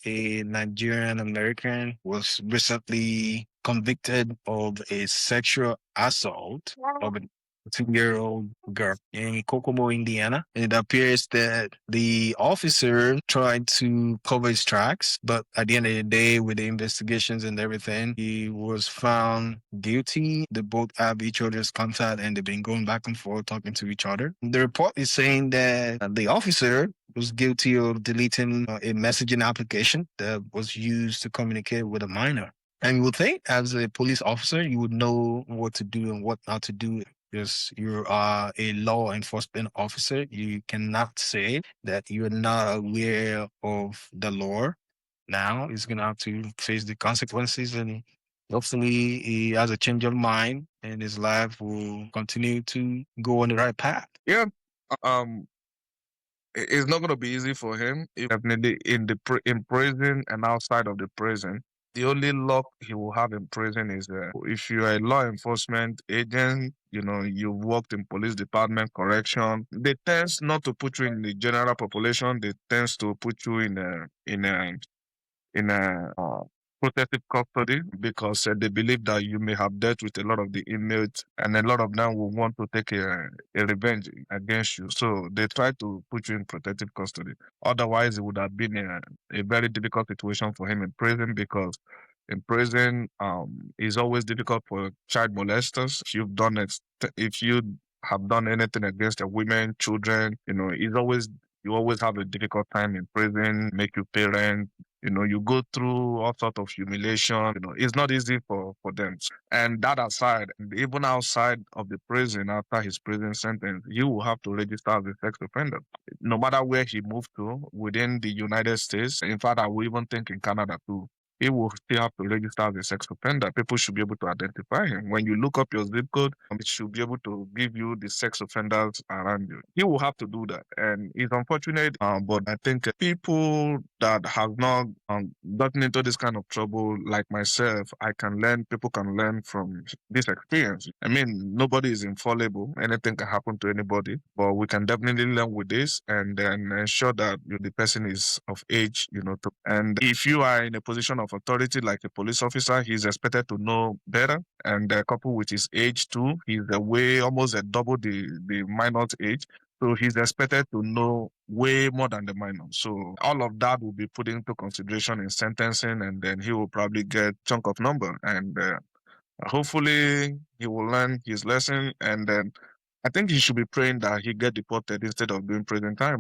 a Nigerian-American, was recently convicted of a sexual assault of a 2-year-old girl in Kokomo, Indiana. And it appears that the officer tried to cover his tracks, but at the end of the day, with the investigations and everything, he was found guilty. They both have each other's contact and they've been going back and forth talking to each other. The report is saying that the officer was guilty of deleting a messaging application that was used to communicate with a minor. And you would think, as a police officer, you would know what to do and what not to do. Because you are a law enforcement officer, you cannot say that you're not aware of the law. Now he's going to have to face the consequences, and hopefully he has a change of mind and his life will continue to go on the right path. Yeah. It's not going to be easy for him. Definitely in prison and outside of the prison. The only luck he will have in prison is if you are a law enforcement agent, you've worked in police department, correction. They tend not to put you in the general population. They tend to put you in a protective custody because they believe that you may have dealt with a lot of the inmates and a lot of them will want to take a revenge against you. So they try to put you in protective custody. Otherwise, it would have been a very difficult situation for him in prison because in prison, it's always difficult for child molesters. If you have done anything against the women, children, you always have a difficult time in prison, make you pay rent, you go through all sorts of humiliation. It's not easy for them. And that aside, even outside of the prison, after his prison sentence, he will have to register as a sex offender. No matter where he moved to within the United States, in fact, I will even think in Canada too, he will still have to register as a sex offender. People should be able to identify him. When you look up your zip code, it should be able to give you the sex offenders around you. He will have to do that. And it's unfortunate, but I think people that have not gotten into this kind of trouble, like myself, people can learn from this experience. I mean, nobody is infallible. Anything can happen to anybody, but we can definitely learn with this and then ensure that the person is of age, and if you are in a position of authority like a police officer, he's expected to know better. And coupled with his age too, he's almost double the minor's age. So he's expected to know way more than the minor. So all of that will be put into consideration in sentencing, and then he will probably get chunk of number. And hopefully he will learn his lesson. And then I think he should be praying that he get deported instead of doing prison time.